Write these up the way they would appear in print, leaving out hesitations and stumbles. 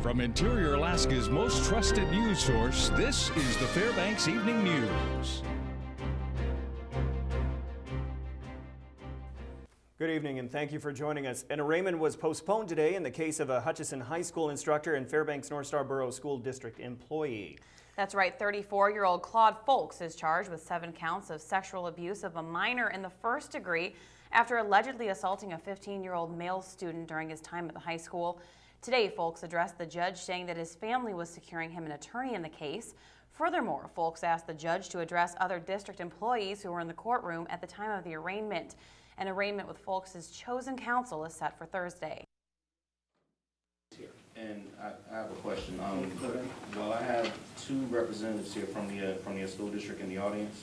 From Interior Alaska's most trusted news source, this is the Fbx Evening News. Good evening and thank you for joining us. An arraignment was postponed today in the case of a Hutchison High School instructor and Fairbanks North Star Borough School District employee. That's right, 34-year-old Claude Folks is charged with 7 counts of sexual abuse of a minor in the first degree after allegedly assaulting a 15-year-old male student during his time at the high school. Today, Folks addressed the judge, saying that his family was securing him an attorney in the case. Furthermore, Folks asked the judge to address other district employees who were in the courtroom at the time of the arraignment. An arraignment with Folks' chosen counsel is set for Thursday. And I have a question. Well, I have 2 representatives here from the school district in the audience.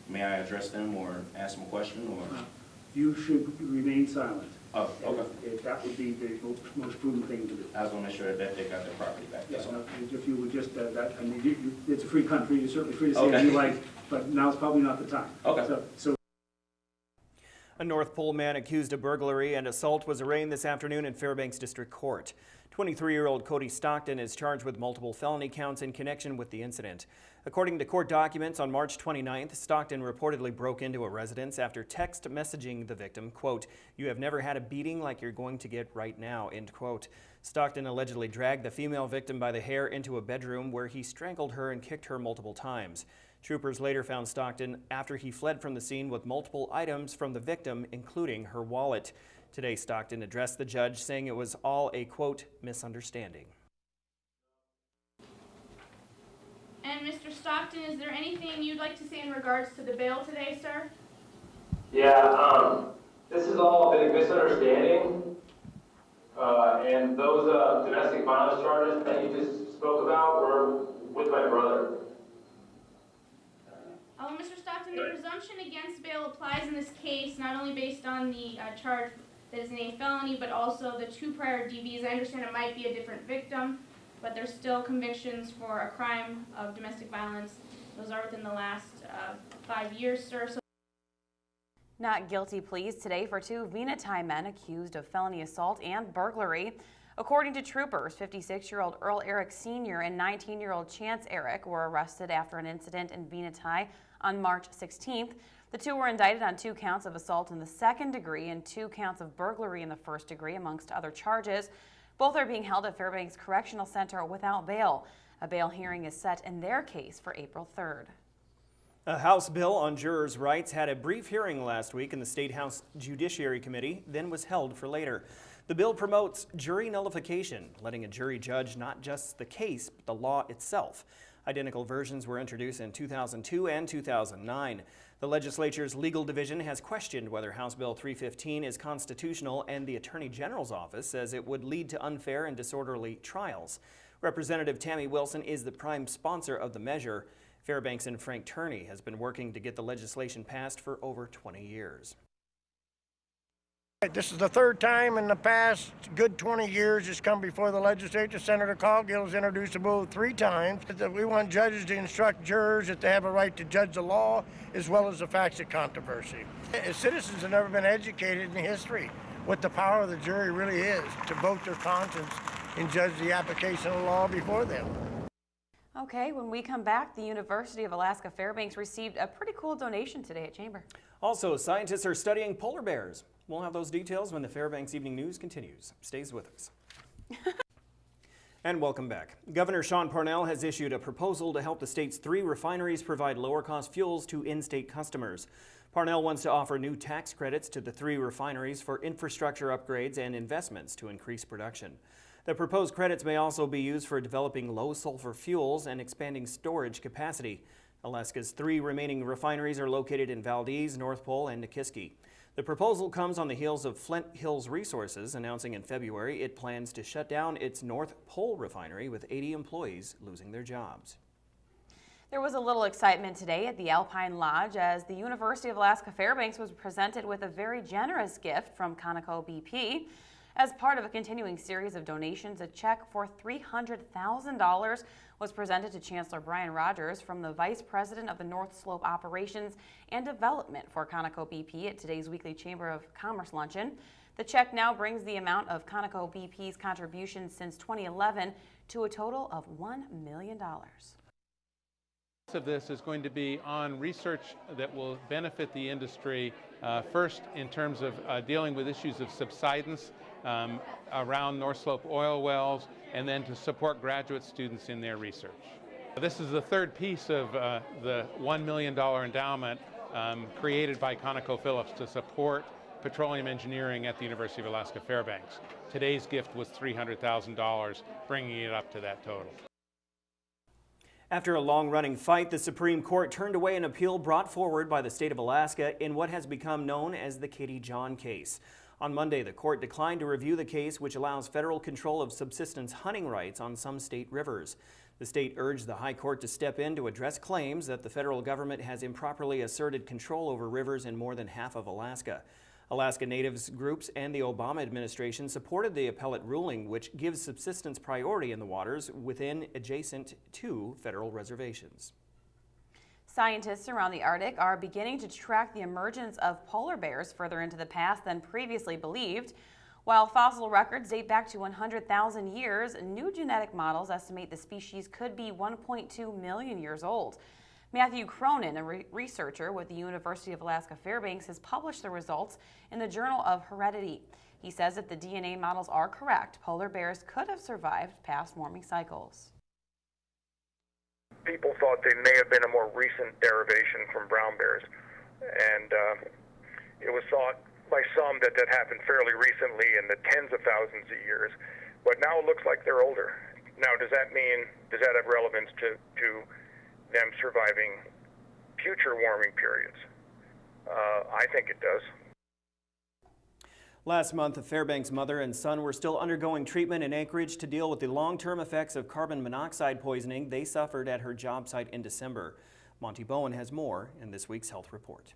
May I address them or ask them a question? Or you should remain silent. Oh, okay. If that would be the most prudent thing to do. I just want to make sure that they got their property back. Yes, if you would just I mean, it's a free country. You're certainly free to say what you like, but now's probably not the time. Okay. So A North Pole man accused of burglary and assault was arraigned this afternoon in Fairbanks District Court. 23-year-old Cody Stockton is charged with multiple felony counts in connection with the incident. According to court documents, on March 29th, Stockton reportedly broke into a residence after text messaging the victim, quote, "You have never had a beating like you're going to get right now," end quote. Stockton allegedly dragged the female victim by the hair into a bedroom where he strangled her and kicked her multiple times. Troopers later found Stockton after he fled from the scene with multiple items from the victim, including her wallet. Today, Stockton addressed the judge, saying it was all a, quote, misunderstanding. And Mr. Stockton, is there anything you'd like to say in regards to the bail today, sir? Yeah, this has all been a misunderstanding. And those domestic violence charges that you just spoke about were with my brother. Mr. Stockton, the presumption against bail applies in this case, not only based on the charge that is a felony, but also the 2 prior DVs. I understand it might be a different victim, but there's still convictions for a crime of domestic violence. Those are within the last 5 years, sir. So Not guilty pleas today for 2 Venati men accused of felony assault and burglary. According to troopers, 56-year-old Earl Eric Sr. and 19-year-old Chance Eric were arrested after an incident in Venati on March 16th. The 2 were indicted on 2 counts of assault in the 2nd degree and 2 counts of burglary in the 1st degree, amongst other charges. Both are being held at Fairbanks Correctional Center without bail. A bail hearing is set in their case for April 3rd. A House bill on jurors' rights had a brief hearing last week in the State House Judiciary Committee, then was held for later. The bill promotes jury nullification, letting a jury judge not just the case, but the law itself. Identical versions were introduced in 2002 and 2009. The legislature's legal division has questioned whether House Bill 315 is constitutional, and the Attorney General's office says it would lead to unfair and disorderly trials. Representative Tammy Wilson is the prime sponsor of the measure. Fairbanks and Frank Turney has been working to get the legislation passed for over 20 years. This is the 3rd time in the past good 20 years it's come before the legislature. Senator Coghill has introduced the bill 3 times. We want judges to instruct jurors that they have a right to judge the law as well as the facts of controversy. Citizens have never been educated in history what the power of the jury really is to vote their conscience and judge the application of the law before them. Okay, when we come back, the University of Alaska Fairbanks received a pretty cool donation today at Chamber. Also, scientists are studying polar bears. We'll have those details when the Fairbanks Evening News continues. Stays with us. And welcome back. Governor Sean Parnell has issued a proposal to help the state's 3 refineries provide lower-cost fuels to in-state customers. Parnell wants to offer new tax credits to the 3 refineries for infrastructure upgrades and investments to increase production. The proposed credits may also be used for developing low-sulfur fuels and expanding storage capacity. Alaska's 3 remaining refineries are located in Valdez, North Pole, and Nikiski. The proposal comes on the heels of Flint Hills Resources announcing in February it plans to shut down its North Pole refinery, with 80 employees losing their jobs. There was a little excitement today at the Alpine Lodge as the University of Alaska Fairbanks was presented with a very generous gift from Conoco BP. As part of a continuing series of donations, a check for $300,000 was presented to Chancellor Brian Rogers from the Vice President of the North Slope Operations and Development for Conoco BP at today's weekly Chamber of Commerce luncheon. The check now brings the amount of Conoco BP's contributions since 2011 to a total of $1 million. Of this is going to be on research that will benefit the industry, first in terms of dealing with issues of subsidence around North Slope oil wells, and then to support graduate students in their research. This is the third piece of the $1 million endowment created by ConocoPhillips to support petroleum engineering at the University of Alaska Fairbanks. Today's gift was $300,000, bringing it up to that total. After a long-running fight, the Supreme Court turned away an appeal brought forward by the state of Alaska in what has become known as the Katie John case. On Monday, the court declined to review the case, which allows federal control of subsistence hunting rights on some state rivers. The state urged the High Court to step in to address claims that the federal government has improperly asserted control over rivers in more than half of Alaska. Alaska Natives groups and the Obama administration supported the appellate ruling, which gives subsistence priority in the waters within adjacent to federal reservations. Scientists around the Arctic are beginning to track the emergence of polar bears further into the past than previously believed. While fossil records date back to 100,000 years, new genetic models estimate the species could be 1.2 million years old. Matthew Cronin, a researcher with the University of Alaska Fairbanks, has published the results in the Journal of Heredity. He says if the DNA models are correct, polar bears could have survived past warming cycles. People thought they may have been a more recent derivation from brown bears, and it was thought by some that that happened fairly recently in the tens of thousands of years, but now it looks like they're older. Now, does that have relevance to them surviving future warming periods? I think it does. Last month, a Fairbanks mother and son were still undergoing treatment in Anchorage to deal with the long-term effects of carbon monoxide poisoning they suffered at her job site in December. Monty Bowen has more in this week's Health Report.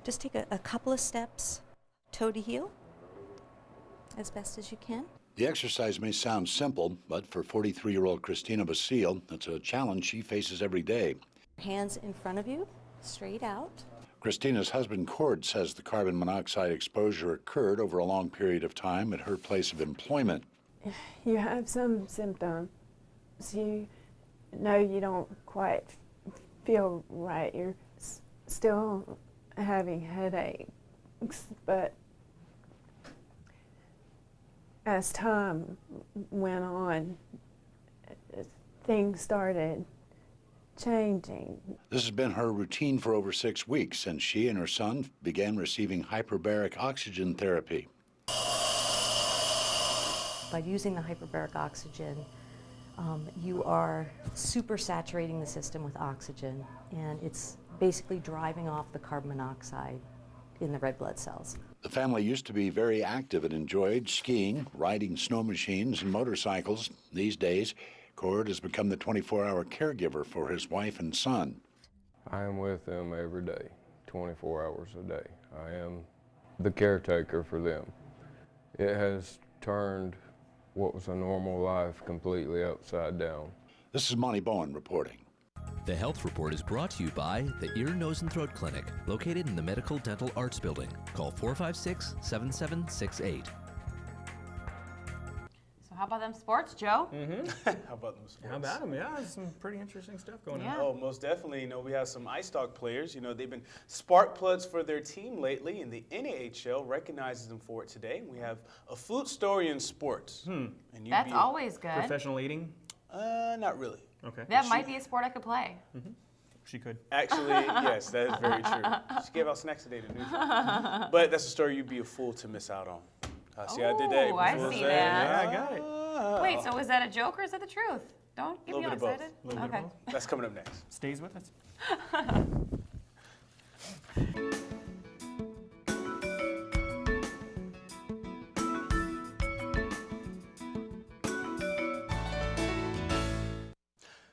Just take a couple of steps, toe to heel, as best as you can. The exercise may sound simple, but for 43-year-old Christina Basile, it's a challenge she faces every day. Hands in front of you, straight out. Christina's husband, Cord, says the carbon monoxide exposure occurred over a long period of time at her place of employment. You have some symptoms. You know you don't quite feel right. You're still having headaches, but as time went on, things started changing. This has been her routine for over 6 weeks since she and her son began receiving hyperbaric oxygen therapy. By using the hyperbaric oxygen, you are super saturating the system with oxygen, and it's basically driving off the carbon monoxide in the red blood cells. The family used to be very active and enjoyed skiing, riding snow machines, and motorcycles. These days, Cord has become the 24-hour caregiver for his wife and son. I am with them every day, 24 hours a day. I am the caretaker for them. It has turned what was a normal life completely upside down. This is Monty Bowen reporting. The Health Report is brought to you by the Ear, Nose, and Throat Clinic, located in the Medical Dental Arts Building. Call 456-7768. So how about them sports, Joe? How about them sports? How about them? Yeah, there's some pretty interesting stuff going on. Oh, most definitely. You know, we have some ice dog players. You know, they've been spark plugs for their team lately, and the NAHL recognizes them for it today. We have a food story in sports. And that's always good. Professional eating? Not really. Okay. That might be a sport I could play. She could. Actually, yes, that is very true. She gave out snacks today to News. But that's a story you'd be a fool to miss out on. See, I did that. Oh, I see that. Yeah, I got it. Wait, so is that a joke or is that the truth? Don't get me all excited. Okay. That's coming up next. Stays with us.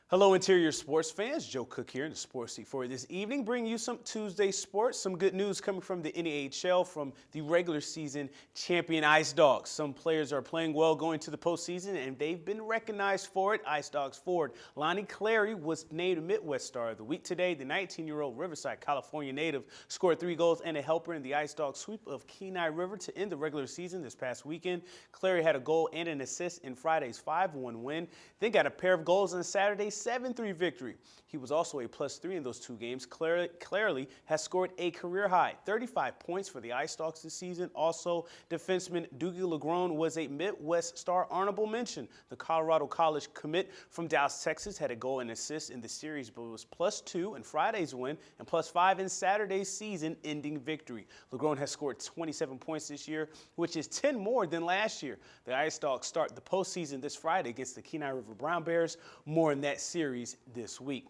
Hello, Interior Sports fans. Joe Cook here in the Sports Seat for this evening, bringing you some Tuesday sports. Some good news coming from the NAHL from the regular season champion Ice Dogs. Some players are playing well going to the postseason, and they've been recognized for it. Ice Dogs forward Lonnie Clary was named Midwest Star of the Week today. The 19-year-old Riverside, California native scored 3 goals and a helper in the Ice Dogs sweep of Kenai River to end the regular season this past weekend. Clary had a goal and an assist in Friday's 5-1 win, then got a pair of goals in Saturday's 7-3 victory. He was also a +3 in those 2 games. Clary has scored a career-high 35 points for the Ice Dogs this season. Also, defenseman Dougie Legrone was a Midwest Star honorable mention. The Colorado College commit from Dallas, Texas had a goal and assist in the series, but was +2 in Friday's win and +5 in Saturday's season-ending victory. Legrone has scored 27 points this year, which is 10 more than last year. The Ice Dogs start the postseason this Friday against the Kenai River Brown Bears. More in that series this week.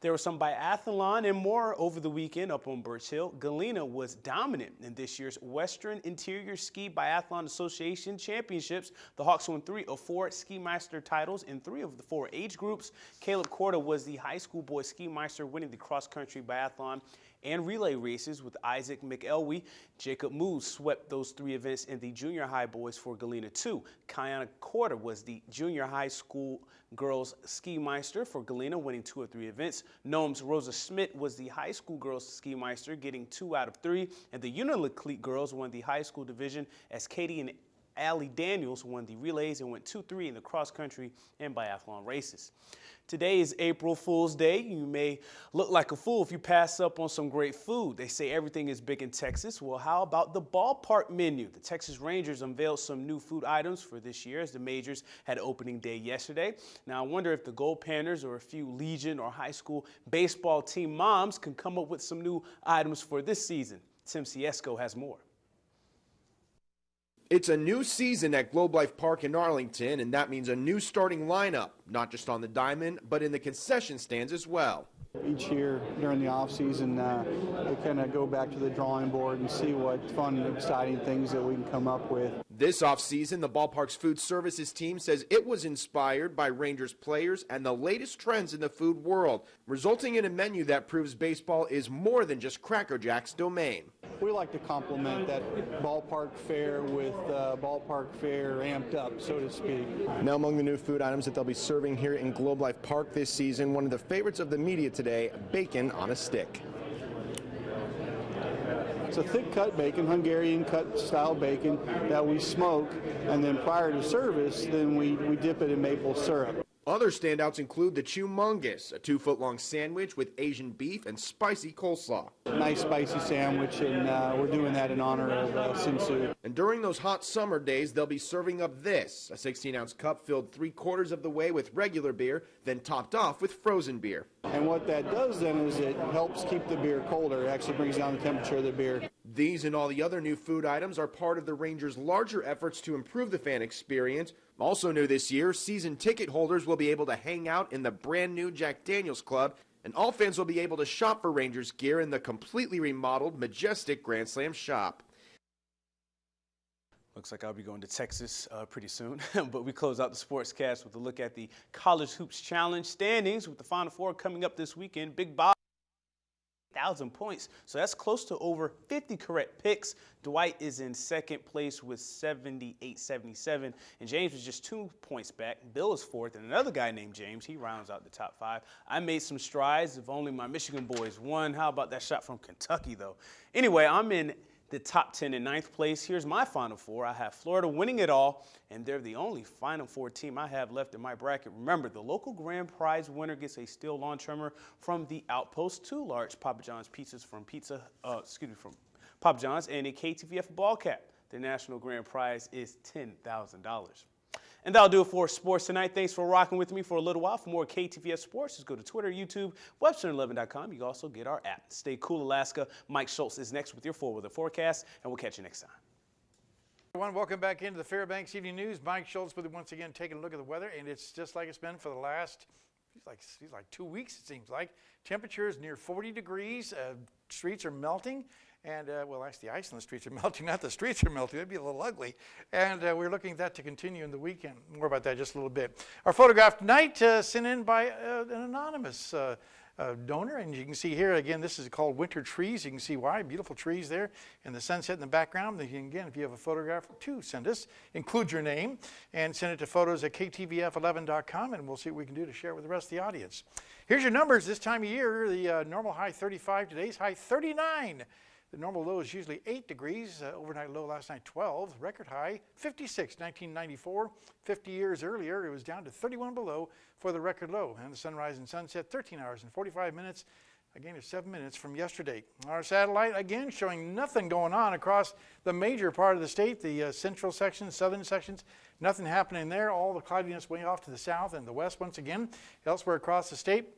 There was some biathlon and more over the weekend up on Birch Hill. Galena was dominant in this year's Western Interior Ski Biathlon Association Championships. The Hawks won 3 of 4 Ski Meister titles in 3 of the 4 age groups. Caleb Korda was the high school boy Ski Meister, winning the cross-country biathlon and relay races with Isaac McElwee. Jacob Moose swept those 3 events in the junior high boys for Galena 2. Kiana Korda was the junior high school girls Ski Meister for Galena, winning 2 of 3 events. Nome's Rosa Schmidt was the high school girls Ski Meister, getting 2 out of 3. And the Unilaclete girls won the high school division as Katie and Allie Daniels won the relays and went 2-3 in the cross-country and biathlon races. Today is April Fool's Day. You may look like a fool if you pass up on some great food. They say everything is big in Texas. Well, how about the ballpark menu? The Texas Rangers unveiled some new food items for this year as the majors had opening day yesterday. Now, I wonder if the Gold Panthers or a few Legion or high school baseball team moms can come up with some new items for this season. Tim Siesko has more. It's a new season at Globe Life Park in Arlington, and that means a new starting lineup, not just on the diamond, but in the concession stands as well. Each year during the off season, we kind of go back to the drawing board and see what fun and exciting things that we can come up with. This off season, the ballpark's food services team says it was inspired by Rangers players and the latest trends in the food world, resulting in a menu that proves baseball is more than just Cracker Jack's domain. We like to complement that ballpark fare with ballpark fare amped up, so to speak. Now, among the new food items that they'll be serving here in Globe Life Park this season, one of the favorites of the media today, bacon on a stick. It's a thick cut bacon, Hungarian cut style bacon that we smoke, and then prior to service, then we dip it in maple syrup. Other standouts include the Chewmungus, a 2-foot-long sandwich with Asian beef and spicy coleslaw. Nice spicy sandwich, and we're doing that in honor of Sinsu. And during those hot summer days, they'll be serving up this, a 16-ounce cup filled 3/4 of the way with regular beer, then topped off with frozen beer. And what that does then is it helps keep the beer colder. It actually brings down the temperature of the beer. These and all the other new food items are part of the Rangers' larger efforts to improve the fan experience. Also new this year, season ticket holders will be able to hang out in the brand new Jack Daniels Club, and all fans will be able to shop for Rangers gear in the completely remodeled, majestic Grand Slam shop. Looks like I'll be going to Texas pretty soon. But we close out the sportscast with a look at the College Hoops Challenge standings with the Final Four coming up this weekend. Big Bob, 1,000 points. So that's close to over 50 correct picks. Dwight is in second place with 78-77. And James was just 2 points back. Bill is fourth. And another guy named James, he rounds out the top 5. I made some strides. If only my Michigan boys won. How about that shot from Kentucky, though? Anyway, I'm in the top 10 in 9th place. Here's my Final Four. I have Florida winning it all, and they're the only Final Four team I have left in my bracket. Remember, the local grand prize winner gets a steel lawn trimmer from the Outpost, 2 large Papa John's pizzas from from Papa John's, and a KTVF ball cap. The national grand prize is $10,000. And that'll do it for sports tonight. Thanks for rocking with me for a little while. For more KTVS sports, just go to Twitter, YouTube, Webster11.com. You can also get our app. Stay cool, Alaska. Mike Schultz is next with your 4-weather forecast, and we'll catch you next time. Everyone, welcome back into the Fbx Evening News. Mike Schultz with you once again, taking a look at the weather, and it's just like it's been for the last, it's like 2 weeks, it seems like. Temperatures near 40 degrees. Streets are melting. And, well, actually, the ice on the streets are melting, not the streets are melting. It'd be a little ugly. And we're looking at that to continue in the weekend. More about that just a little bit. Our photograph tonight sent in by an anonymous donor, and you can see here again, this is called Winter Trees. You can see why, beautiful trees there and the sunset in the background. Again, if you have a photograph to send us, include your name and send it to photos@ktvf11.com, and we'll see what we can do to share it with the rest of the audience. Here's your numbers this time of year. The normal high 35, today's high 39. The normal low is usually 8 degrees. Overnight low last night 12. Record high 56, 1994. 50 years earlier, it was down to 31 below for the record low. And the sunrise and sunset 13 hours and 45 minutes. Again, it's 7 minutes from yesterday. Our satellite, again, showing nothing going on across the major part of the state, the central sections, southern sections. Nothing happening there. All the cloudiness way off to the south and the west once again. Elsewhere across the state,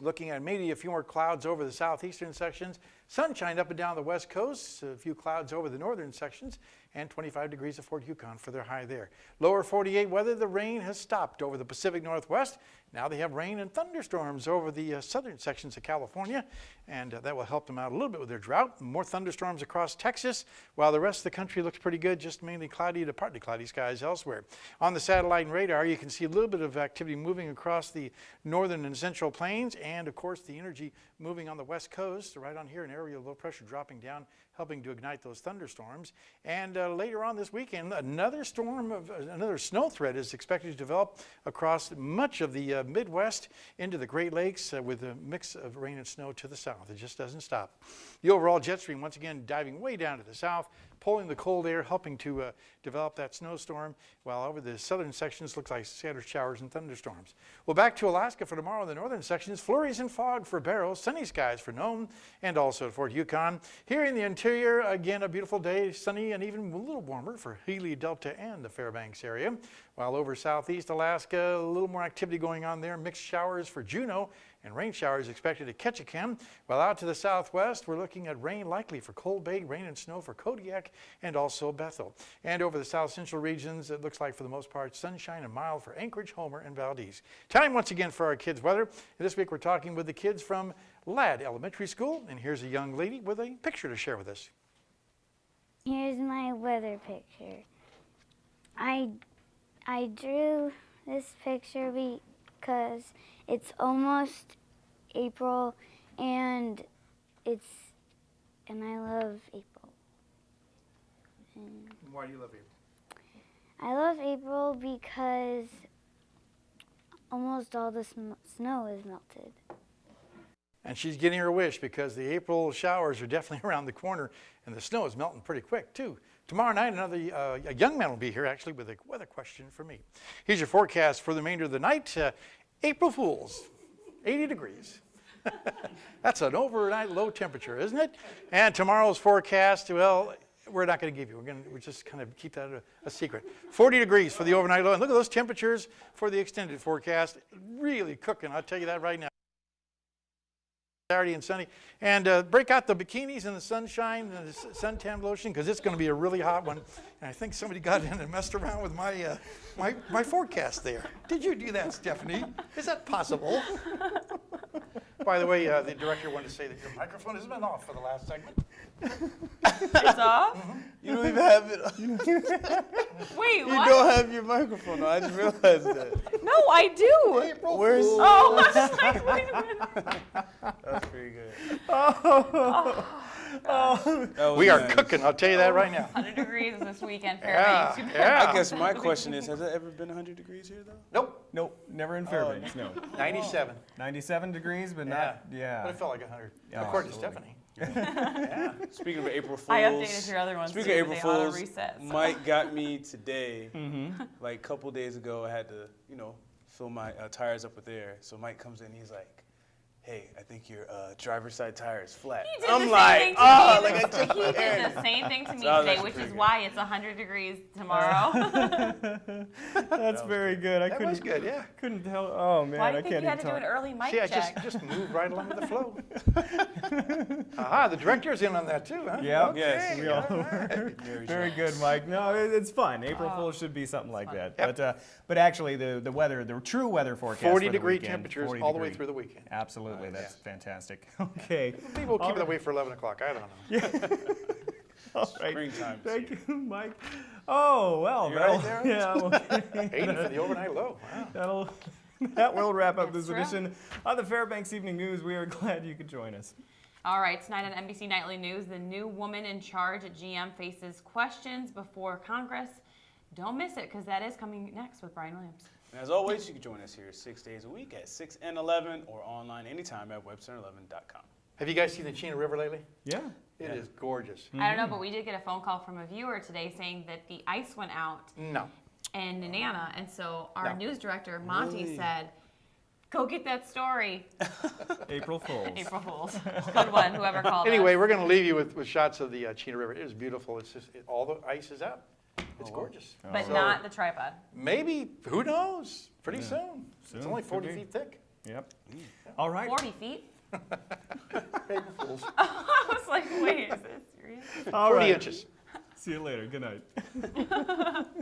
looking at maybe a few more clouds over the southeastern sections. Sunshine up and down the west coast, a few clouds over the northern sections, and 25 degrees at Fort Yukon for their high there. Lower 48 weather, the rain has stopped over the Pacific Northwest. Now they have rain and thunderstorms over the southern sections of California, and that will help them out a little bit with their drought. More thunderstorms across Texas, while the rest of the country looks pretty good, just mainly cloudy to partly cloudy skies elsewhere. On the satellite and radar, you can see a little bit of activity moving across the northern and central plains, and of course the energy moving on the west coast, right on here, an area of low pressure dropping down, helping to ignite those thunderstorms. And later on this weekend, another snow threat is expected to develop across much of the Midwest into the Great Lakes with a mix of rain and snow to the south. It just doesn't stop. The overall jet stream, once again, diving way down to the south, pulling the cold air, helping to develop that snowstorm, while over the southern sections looks like scattered showers and thunderstorms. Well, back to Alaska for tomorrow. The northern sections, flurries and fog for Barrow, sunny skies for Nome, and also at Fort Yukon. Here in the interior, again, a beautiful day, sunny and even a little warmer for Healy, Delta, and the Fairbanks area. While over southeast Alaska, a little more activity going on there, mixed showers for Juneau, and rain showers expected at Ketchikan. While out to the southwest, we're looking at rain likely for Cold Bay, rain and snow for Kodiak, and also Bethel. And over the south central regions, it looks like for the most part, sunshine and mild for Anchorage, Homer, and Valdez. Time once again for our kids' weather. This week we're talking with the kids from Ladd Elementary School, and here's a young lady with a picture to share with us. Here's my weather picture. I drew this picture because it's almost April, and I love April. And why do you love April? I love April because almost all the snow is melted. And she's getting her wish because the April showers are definitely around the corner, and the snow is melting pretty quick too. Tomorrow night, a young man will be here actually with a weather question for me. Here's your forecast for the remainder of the night. April Fools, 80 degrees. That's an overnight low temperature, isn't it? And tomorrow's forecast, well, we're not going to give you. We're just kind of keep that a secret. 40 degrees for the overnight low. And look at those temperatures for the extended forecast. Really cooking, I'll tell you that right now. Saturday and sunny, and break out the bikinis and the sunshine and the suntan lotion because it's going to be a really hot one. And I think somebody got in and messed around with my forecast there. Did you do that, Stephanie? Is that possible? By the way, the director wanted to say that your microphone has been off for the last segment. It's off? Mm-hmm. You don't even have it. Wait, You what? don't have your microphone on. I just realized that. No, I do. April Where's Oh, I was just like, wait a minute. That's pretty good. We are cooking, I'll tell you that right now. 100 degrees this weekend, Yeah, Fairbanks. yeah. I guess my question is, has it ever been 100 degrees here, though? Nope, never in Fairbanks, no. 97. 97 degrees, but not, yeah. But it felt like 100, Yeah, according to absolutely. Stephanie. Yeah. Speaking of April Fools. I updated your other ones Speaking too, of April they auto Fools, reset, so. Mike got me today. Like a couple days ago, I had to, fill my tires up with air. So Mike comes in, he's like, hey, I think your driver's side tire is flat. He did I'm the same like, thing to oh, me. like I took He my did air. the same thing to me So I was today, actually which is pretty good. why it's 100 degrees tomorrow. That's very good. I That couldn't, was good, yeah. couldn't tell. Oh man, Why do I you think can't you had even to do talk. an early mic See, I check? just moved right along with the flow. Aha, the director's in on that too, huh? Yeah, Okay, Yes. we all all right. were. Very good, Mike. No, it's fun. April Fool's should be something like that. Yep. But actually, the weather, the true weather forecast. 40 for the degree weekend, temperatures 40 all the way degree. through the weekend. Absolutely. absolutely. That's fantastic. Okay. Maybe we'll keep it that way for 11 o'clock. I don't know. All right. Springtime. Thank you, Mike. Oh, well. You right there? Yeah. Okay. 80 for the overnight low. Wow. That will wrap up this That's true. edition of the Fairbanks Evening News. We are glad you could join us. All right, tonight on NBC Nightly News, the new woman in charge at GM faces questions before Congress. Don't miss it, because that is coming next with Brian Williams. And as always, you can join us here 6 days a week at 6 and 11 or online anytime at webcenter11.com. Have you guys seen the Chena River lately? Yeah. It is gorgeous. I don't know, but we did get a phone call from a viewer today saying that the ice went out No. in Nana, and so our No. news director, Monty, Really? said, go get that story. April Fools. April Fools. Good one, whoever called Anyway, us. we're going to leave you with shots of the Chena River. It is beautiful. It's just, all the ice is out. It's gorgeous. But So not the tripod. maybe, who knows? Pretty Yeah. soon. It's Soon, only could 40 be. feet thick. Yep. All right. 40 feet? April Fools. I was like, wait, is this serious? All 40 right. inches. See you later. Good night.